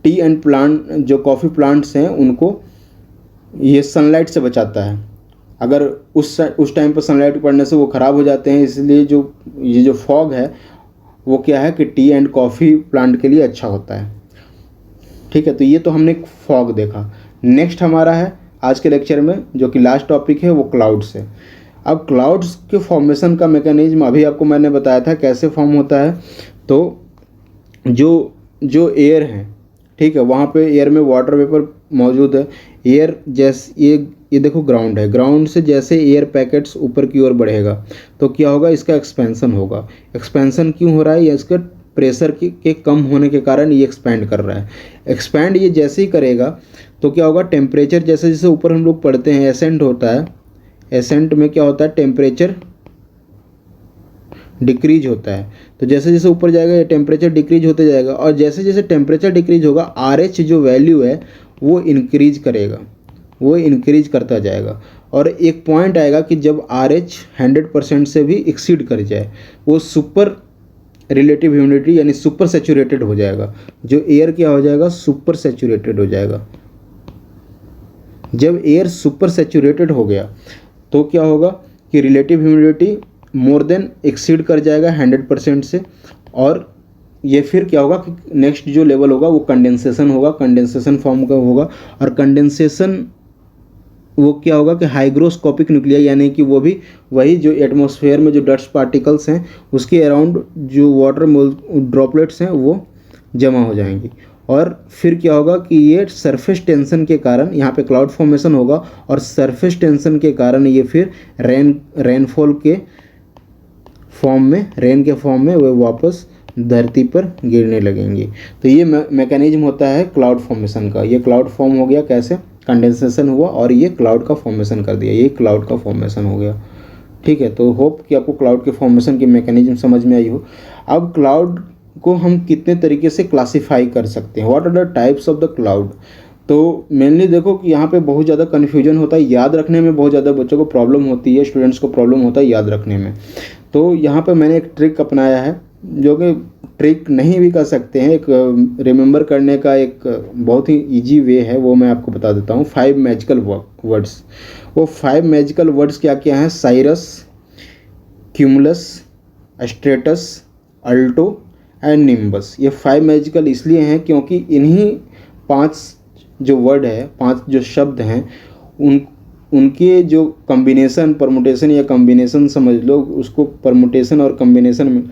S2: टी एंड प्लांट जो कॉफ़ी प्लांट्स हैं उनको ये सनलाइट से बचाता है। अगर उस टाइम पर सनलाइट पड़ने से वो ख़राब हो जाते हैं, इसलिए ये जो फॉग है वो क्या है कि टी एंड कॉफ़ी प्लांट के लिए अच्छा होता है, ठीक है। तो ये तो हमने फॉग देखा। नेक्स्ट हमारा है आज के लेक्चर में जो कि लास्ट टॉपिक है वो क्लाउड्स है। अब क्लाउड्स के फॉर्मेशन का मैकेनिज्म अभी आपको मैंने बताया था कैसे फॉर्म होता है। तो जो एयर है, ठीक है, वहाँ पे एयर में वाटर वेपर मौजूद है। एयर जैसे ये देखो ग्राउंड है, ग्राउंड से जैसे एयर पैकेट्स ऊपर की ओर बढ़ेगा तो क्या होगा, इसका एक्सपेंशन होगा। एक्सपेंशन क्यों हो रहा है, या इसका प्रेशर के कम होने के कारण ये एक्सपैंड कर रहा है। एक्सपैंड ये जैसे ही करेगा तो क्या होगा, टेम्परेचर जैसे जैसे ऊपर हम लोग पढ़ते हैं एसेंट होता है, एसेंट में क्या होता है, टेम्परेचर डिक्रीज होता है। तो जैसे जैसे ऊपर जाएगा ये टेम्परेचर डिक्रीज होते जाएगा, और जैसे जैसे टेम्परेचर डिक्रीज होगा RH जो वैल्यू है वो इंक्रीज करेगा, वो इंक्रीज करता जाएगा, और एक पॉइंट आएगा कि जब RH 100% से भी एक्सीड कर जाए, वो सुपर रिलेटिव ह्यूमिडिटी यानी सुपर सैचुरेटेड हो जाएगा। जो एयर क्या हो जाएगा, सुपर सैचुरेटेड हो जाएगा। जब एयर सुपर सैचुरेटेड हो गया तो क्या होगा कि relative humidity more than exceed कर जाएगा 100% से, और ये फिर क्या होगा कि नेक्स्ट जो लेवल होगा वो कंडेंसेशन होगा, कंडेंसेशन फॉर्म का होगा। और कंडेंसेशन वो क्या होगा कि हाइग्रोस्कोपिक न्यूक्लिया, यानी कि वो भी वही जो एटमॉस्फेयर में जो डस्ट पार्टिकल्स हैं उसके अराउंड जो वाटर ड्रॉपलेट्स हैं वो जमा हो जाएंगी। और फिर क्या होगा कि ये सरफेस टेंशन के कारण यहाँ पे क्लाउड फॉर्मेशन होगा, और सरफेस टेंशन के कारण ये फिर रेनफॉल के फॉर्म में, रेन के फॉर्म में वो वापस धरती पर गिरने लगेंगी। तो ये मैकेनिज्म होता है क्लाउड फॉर्मेशन का। ये क्लाउड फॉर्म हो गया कैसे, कंडेंसेशन हुआ और ये क्लाउड का फॉर्मेशन कर दिया, ये क्लाउड का फॉर्मेशन हो गया, ठीक है। तो होप कि आपको क्लाउड के फॉर्मेशन की मैकेनिज्म समझ में आई हो। अब क्लाउड को हम कितने तरीके से क्लासीफाई कर सकते हैं, what are the types of the cloud. तो मेनली देखो कि यहाँ पे बहुत ज़्यादा कन्फ्यूजन होता है, याद रखने में बहुत ज़्यादा बच्चों को प्रॉब्लम होती है, स्टूडेंट्स को प्रॉब्लम होता है याद रखने में। तो यहाँ पे मैंने एक ट्रिक अपनाया है, जो कि ट्रिक नहीं भी कर सकते हैं, एक रिमेंबर करने का एक बहुत ही इजी वे है, वो मैं आपको बता देता हूँ। 5 मैजिकल वर्ड्स, वो 5 मैजिकल वर्ड्स क्या क्या हैं, cirrus, cumulus, stratus, alto and nimbus. ये 5 मैजिकल इसलिए हैं क्योंकि इन्हीं 5 जो वर्ड है, 5 जो शब्द हैं, उनके जो कम्बिनेशन, परमुटेशन या कम्बिनेशन समझ लो उसको, परमुटेशन और कम्बिनेशन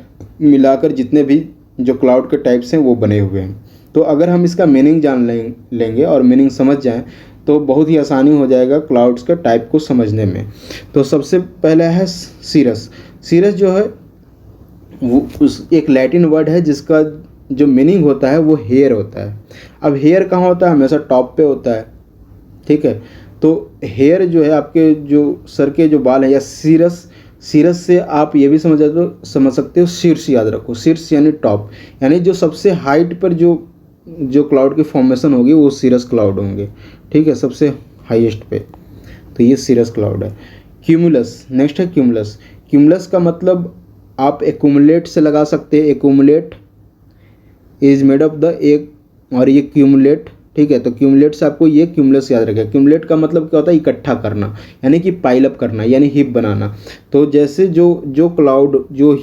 S2: मिलाकर जितने भी जो क्लाउड के टाइप्स हैं वो बने हुए हैं। तो अगर हम इसका मीनिंग जान लेंगे और मीनिंग समझ जाएं तो बहुत ही आसानी हो जाएगा क्लाउड्स के टाइप को समझने में। तो सबसे पहला है सीरस। सीरस जो है वो एक लैटिन वर्ड है जिसका जो मीनिंग होता है वो हेयर होता है। अब हेयर कहाँ होता है? हमेशा टॉप पे होता है, ठीक है। तो हेयर जो है आपके जो सर के जो बाल हैं, या सीरस से आप ये भी समझ सकते हो शीर्ष, याद रखो शीर्ष यानी टॉप, यानी जो सबसे हाइट पर जो क्लाउड की फॉर्मेशन होगी वो सीरस क्लाउड होंगे, ठीक है, सबसे हाईएस्ट पे। तो ये सीरस क्लाउड है। क्यूमुलस, नेक्स्ट है क्यूमुलस। क्यूमुलस का मतलब आप एक्यूमुलेट से लगा सकते हैं, accumulate is made of the एक, और ये क्यूमुलेट, ठीक है। तो क्यूमुलेट से आपको ये क्यूमुलस याद रखेगा। क्यूमुलेट का मतलब क्या होता है? इकट्ठा करना, यानी कि पाइल अप करना, यानी हिप बनाना। तो जैसे जो क्लाउड जो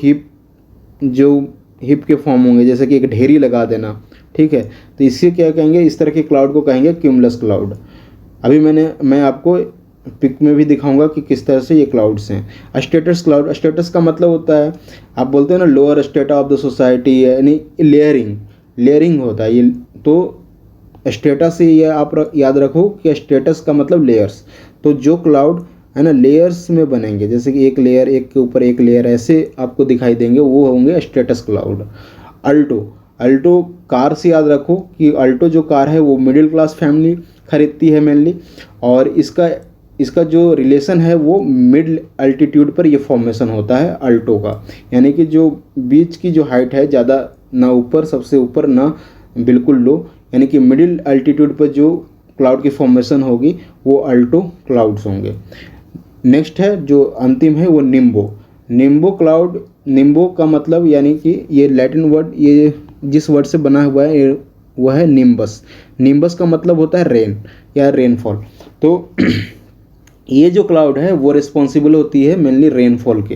S2: हिप के फॉर्म होंगे, जैसे कि एक ढेरी लगा देना, ठीक है, तो इससे क्या कहेंगे? इस तरह के क्लाउड को कहेंगे क्यूमुलस क्लाउड। अभी मैं आपको पिक में भी दिखाऊंगा कि किस तरह से ये क्लाउड्स हैं। स्टेटस क्लाउड, स्टेटस का मतलब होता है, आप बोलते हैं ना lower strata of the society, यानी लेयरिंग होता है ये। तो स्टेटस से ये आप याद रखो कि स्टेटस का मतलब लेयर्स। तो जो क्लाउड है ना लेयर्स में बनेंगे, जैसे कि एक लेयर, एक के ऊपर एक लेयर ऐसे आपको दिखाई देंगे, वो होंगे स्टेटस क्लाउड। अल्टो कार से याद रखो कि अल्टो जो कार है वो मिडिल क्लास फैमिली खरीदती है मेनली, और इसका जो रिलेशन है वो मिड अल्टीट्यूड पर ये फॉर्मेशन होता है अल्टो का, यानी कि जो बीच की जो हाइट है ज़्यादा ना ऊपर, सबसे ऊपर ना बिल्कुल लो, यानी कि मिडिल अल्टीट्यूड पर जो क्लाउड की फॉर्मेशन होगी वो अल्टो क्लाउड्स होंगे। नेक्स्ट है जो अंतिम है वो निम्बो क्लाउड। निम्बो का मतलब यानी कि ये लैटिन वर्ड, ये जिस वर्ड से बना हुआ है वह है निम्बस। निम्बस का मतलब होता है रेन या रेनफॉल। तो ये जो क्लाउड है वो रिस्पॉन्सिबल होती है मेनली रेनफॉल के,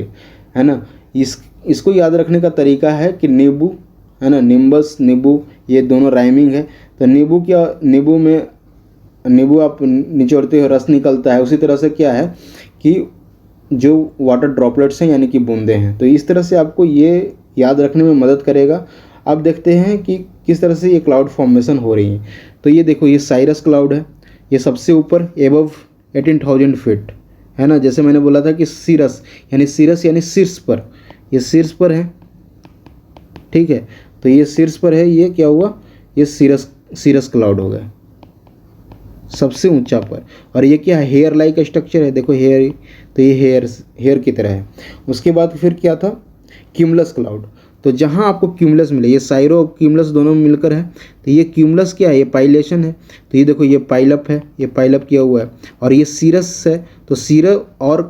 S2: है ना। इसको याद रखने का तरीका है कि नींबू, है ना, निम्बस नींबू, ये दोनों राइमिंग है। तो नींबू आप निचोड़ते हो रस निकलता है, उसी तरह से क्या है कि जो वाटर ड्रॉपलेट्स हैं यानी कि बूंदे हैं। तो इस तरह से आपको ये याद रखने में मदद करेगा। अब देखते हैं कि किस तरह से ये क्लाउड फॉर्मेशन हो रही है। तो ये देखो, ये साइरस क्लाउड है, ये सबसे ऊपर एबव 18,000 फीट, है ना। जैसे मैंने बोला था कि सीरस यानी शीर्ष पर, ये शीर्ष पर है, ठीक है। तो ये शीर्ष पर है, ये क्या हुआ? ये सीरस क्लाउड हो गया सबसे ऊंचा पर। और ये क्या है? हेयर लाइक स्ट्रक्चर है, देखो हेयर, तो ये हेयर की तरह है। उसके बाद फिर क्या था? Cumulus cloud. तो जहाँ आपको क्यूमुलस मिले, ये साइरो और क्यूमुलस दोनों मिलकर है, तो ये क्यूमुलस क्या है? ये पाइलेशन है। तो ये देखो, ये पाइलअप है, ये पाइलअप किया हुआ है। और ये सीरस है, तो सीरस और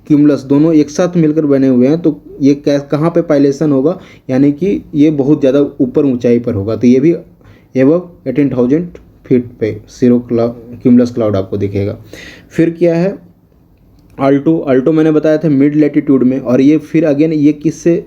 S2: क्यूमुलस दोनों एक साथ मिलकर बने हुए हैं। तो ये कहाँ पे पाइलेशन होगा? यानी कि ये बहुत ज़्यादा ऊपर ऊंचाई पर होगा। तो ये भी एबव 18,000 फीट पे क्यूमुलस क्लाउड आपको दिखेगा। फिर क्या है? अल्टो मैंने बताया था मिड लैटिट्यूड में, और ये फिर अगेन ये किससे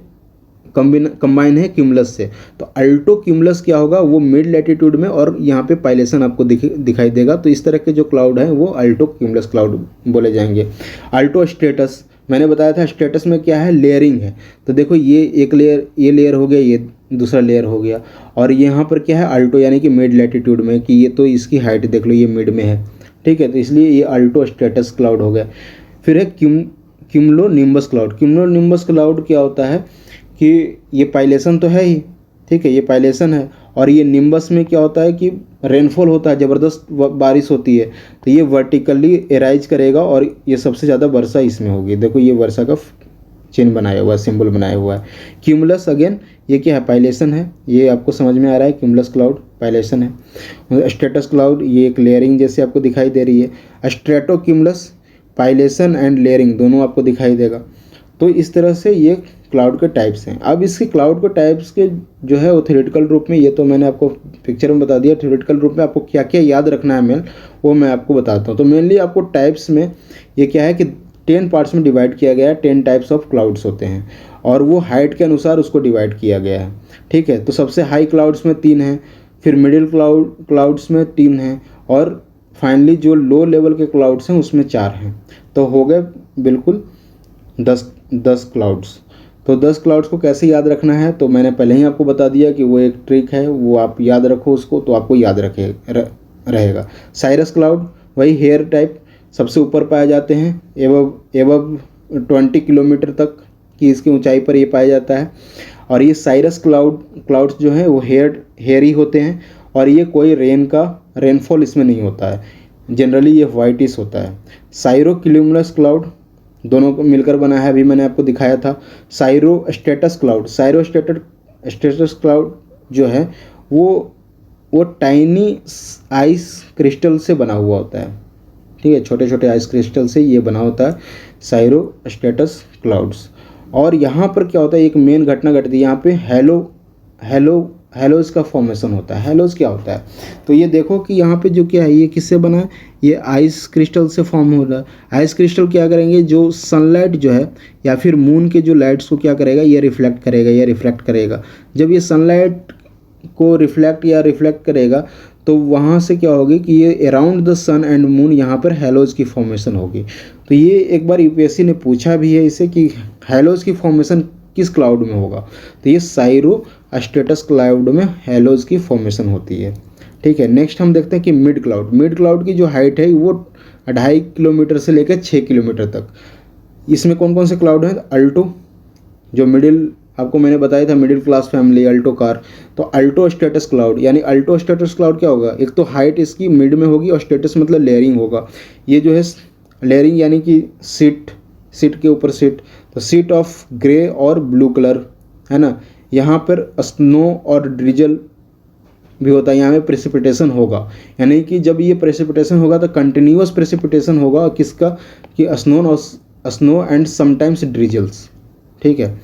S2: कंबाइन है? क्यूमुलस से। तो अल्टो क्यूमुलस क्या होगा? वो मिड लैटिट्यूड में, और यहाँ पे पाइलेशन आपको दिखाई देगा। तो इस तरह के जो क्लाउड हैं वो अल्टो क्यूमुलस क्लाउड बोले जाएंगे। अल्टो स्टेटस मैंने बताया था, स्टेटस में क्या है? लेयरिंग है। तो देखो, ये एक लेयर, ये लेयर हो गया, ये दूसरा लेयर हो गया, और यहाँ पर क्या है? अल्टो यानी कि मिड लैटिट्यूड में, कि ये तो इसकी हाइट देख लो, ये मिड में है, ठीक है। तो इसलिए ये अल्टो स्टेटस क्लाउड हो गया। फिर है cumulo nimbus cloud. Cumulo nimbus cloud क्या होता है कि ये पाइलेशन तो है ही, ठीक है, ये पाइलेशन है। और ये निम्बस में क्या होता है कि रेनफॉल होता है, ज़बरदस्त बारिश होती है। तो ये वर्टिकली एराइज करेगा, और ये सबसे ज़्यादा वर्षा इसमें होगी। देखो, ये वर्षा का चिन्ह बनाया हुआ है, सिंबल बनाया हुआ है। क्यूमुलस अगेन ये क्या है? पाइलेशन है। ये आपको समझ में आ रहा है, क्यूमुलस क्लाउड पाइलेशन है। स्ट्रेटस क्लाउड ये एक लेयरिंग जैसे आपको दिखाई दे रही है। स्ट्रेटो क्यूमुलस पाइलेशन एंड लेयरिंग दोनों आपको दिखाई देगा। तो इस तरह से ये क्लाउड के टाइप्स हैं। अब इसके क्लाउड के टाइप्स के जो है वो थ्योरेटिकल रूप में, ये तो मैंने आपको पिक्चर में बता दिया। थ्योरेटिकल रूप में आपको क्या क्या याद रखना है वो मैं आपको बताता हूँ। तो मेनली आपको टाइप्स में ये क्या है कि 10 पार्ट्स में डिवाइड किया गया है। 10 टाइप्स ऑफ क्लाउड्स होते हैं और वो हाइट के अनुसार उसको डिवाइड किया गया है। ठीक है, तो सबसे हाई क्लाउड्स में 3 हैं, फिर मिडिल क्लाउड्स में 3 हैं और फाइनली जो लो लेवल के क्लाउड्स हैं उसमें 4 हैं। तो हो गए बिल्कुल 10 क्लाउड्स। तो 10 क्लाउड्स को कैसे याद रखना है, तो मैंने पहले ही आपको बता दिया कि वो एक ट्रिक है, वो आप याद रखो उसको तो आपको याद रहेगा। साइरस क्लाउड वही हेयर टाइप सबसे ऊपर पाए जाते हैं, एवब 20 किलोमीटर तक की इसकी ऊंचाई पर ये पाया जाता है। और ये साइरस क्लाउड्स जो हैं वो हेयरी होते हैं और ये कोई रेनफॉल इसमें नहीं होता है, जनरली ये वाइटिश होता है। साइरोक्यूमुलस क्लाउड दोनों को मिलकर बना है, अभी मैंने आपको दिखाया था। साइरोस्ट्रेटस क्लाउड जो है वो टाइनी आइस क्रिस्टल से बना हुआ होता है। ठीक है, छोटे छोटे आइस क्रिस्टल से ये बना होता है साइरोस्ट्रेटस क्लाउड्स। और यहाँ पर क्या होता है, एक मेन घटना घटती है यहाँ पे, हेलोज का फॉर्मेशन होता है। हेलोज क्या होता है, तो ये देखो कि यहाँ पे जो क्या है, ये किससे बना है, ये आइस क्रिस्टल से फॉर्म हो रहा है। आइस क्रिस्टल क्या करेंगे, जो सनलाइट जो है या फिर मून के जो लाइट्स को क्या करेगा, ये रिफ्लेक्ट करेगा या रिफ्रैक्ट करेगा। जब ये सनलाइट को रिफ्लेक्ट करेगा तो वहाँ से क्या होगी कि ये around the sun and moon यहाँ पर हेलोज की फॉर्मेशन होगी। तो ये एक बार यूपीएससी ने पूछा भी है इसे कि हेलोज की फॉर्मेशन किस क्लाउड में होगा, तो ये साइरोस्ट्रेटस क्लाउड में हेलोज की फॉर्मेशन होती है। ठीक है, नेक्स्ट हम देखते हैं कि मिड क्लाउड की जो हाइट है वो 2.5 किलोमीटर से लेकर 6 किलोमीटर तक। इसमें कौन कौन से क्लाउड हैं, अल्टो जो मिडिल, आपको मैंने बताया था middle class family Alto car, तो अल्टो स्टेटस क्लाउड, यानी अल्टो स्टेटस क्लाउड क्या होगा, एक तो हाइट इसकी मिड में होगी और स्टेटस मतलब लेयरिंग होगा। ये जो है लेयरिंग यानी कि सीट के ऊपर सीट, तो सीट ऑफ ग्रे और ब्लू कलर है ना। यहाँ पर स्नो और ड्रिजल भी होता है, यहाँ में प्रेसिपिटेशन होगा, यानी कि जब ये प्रेसिपिटेशन होगा तो कंटिन्यूअस प्रेसिपिटेशन होगा किसका, कि स्नो एंड समटाइम्स ड्रिजल्स। ठीक है,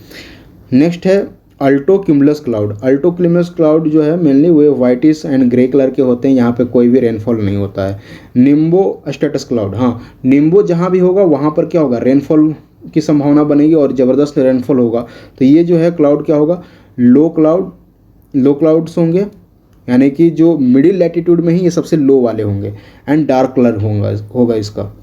S2: नेक्स्ट है अल्टो क्यूमुलस क्लाउड जो है मेनली वो वाइटिश एंड ग्रे कलर के होते हैं, यहाँ पे कोई भी रेनफॉल नहीं होता है। निम्बो स्टेटस क्लाउड, हाँ निम्बो जहाँ भी होगा वहाँ पर क्या होगा, रेनफॉल की संभावना बनेगी और ज़बरदस्त रेनफॉल होगा। तो ये जो है क्लाउड क्या होगा, लो क्लाउड्स होंगे, यानी कि जो मिडिल लैटिट्यूड में ही ये सबसे लो वाले होंगे एंड डार्क कलर होगा इसका।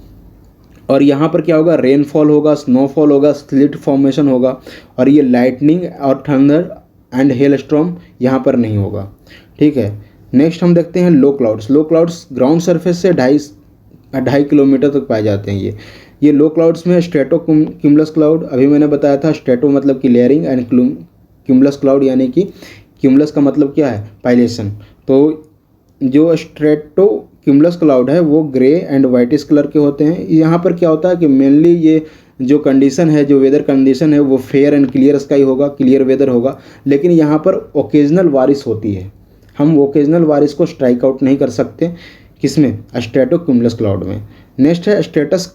S2: और यहाँ पर क्या होगा, रेनफॉल होगा, स्नोफॉल होगा, स्लिट फॉर्मेशन होगा और ये लाइटनिंग और थंडर एंड हेल स्टॉर्म यहाँ पर नहीं होगा। ठीक है, नेक्स्ट हम देखते हैं लो क्लाउड्स ग्राउंड सरफेस से 2.5 किलोमीटर तक पाए जाते हैं। ये लो क्लाउड्स में स्ट्रेटो क्यूमुलस क्लाउड, अभी मैंने बताया था, स्ट्रेटो मतलब कि लेयरिंग एंड क्यूमुलस क्लाउड यानी कि क्यूमुलस का मतलब क्या है, पाइलेशन। तो जो स्ट्रेटो क्यूमुलस क्लाउड है वो ग्रे एंड वाइटिश कलर के होते हैं। यहाँ पर क्या होता है कि मेनली ये जो कंडीशन है, जो वेदर कंडीशन है वो फेयर एंड क्लियर स्काई होगा, क्लियर वेदर होगा, लेकिन यहाँ पर ओकेजनल बारिश होती है। हम ओकेजनल बारिश को स्ट्राइक आउट नहीं कर सकते, किसमें, स्ट्रेटो क्यूमुलस क्लाउड में। नेक्स्ट है स्टेटस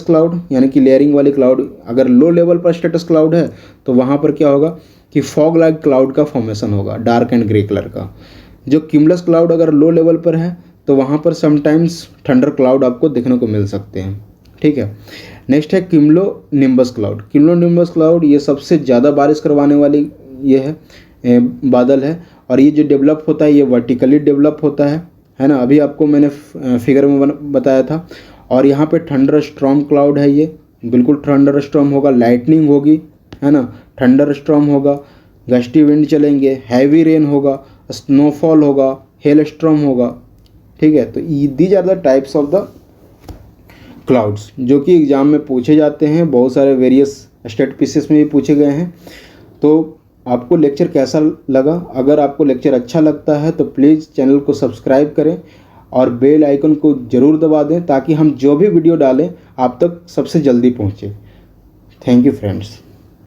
S2: क्लाउड यानी कि लेयरिंग वाली क्लाउड। अगर लो लेवल पर स्टेटस क्लाउड है तो वहाँ पर क्या होगा कि फॉग लाइक क्लाउड का फॉर्मेशन होगा, डार्क एंड ग्रे कलर का। जो क्यूमुलस क्लाउड अगर लो लेवल पर है तो वहाँ पर समटाइम्स थंडर क्लाउड आपको देखने को मिल सकते हैं। ठीक है, नेक्स्ट है क्यूमुलोनिम्बस क्लाउड। ये सबसे ज़्यादा बारिश करवाने वाली ये है बादल है और ये जो डेवलप होता है ये वर्टिकली डेवलप होता है ना, अभी आपको मैंने फिगर में बताया था। और यहाँ पे थंडर स्टॉर्म क्लाउड है, ये बिल्कुल थंडर स्टॉर्म होगा, लाइटनिंग होगी है ना, थंडर स्टॉर्म होगा, गस्टी विंड चलेंगे, हैवी रेन होगा, स्नोफॉल होगा, हेल स्टॉर्म होगा। ठीक है, तो these are the types of the clouds जो कि एग्ज़ाम में पूछे जाते हैं, बहुत सारे वेरियस स्टेट पीसेस में भी पूछे गए हैं। तो आपको लेक्चर कैसा लगा, अगर आपको लेक्चर अच्छा लगता है तो प्लीज़ चैनल को सब्सक्राइब करें और बेल आइकन को ज़रूर दबा दें ताकि हम जो भी वीडियो डालें आप तक सबसे जल्दी पहुँचे। Thank you friends.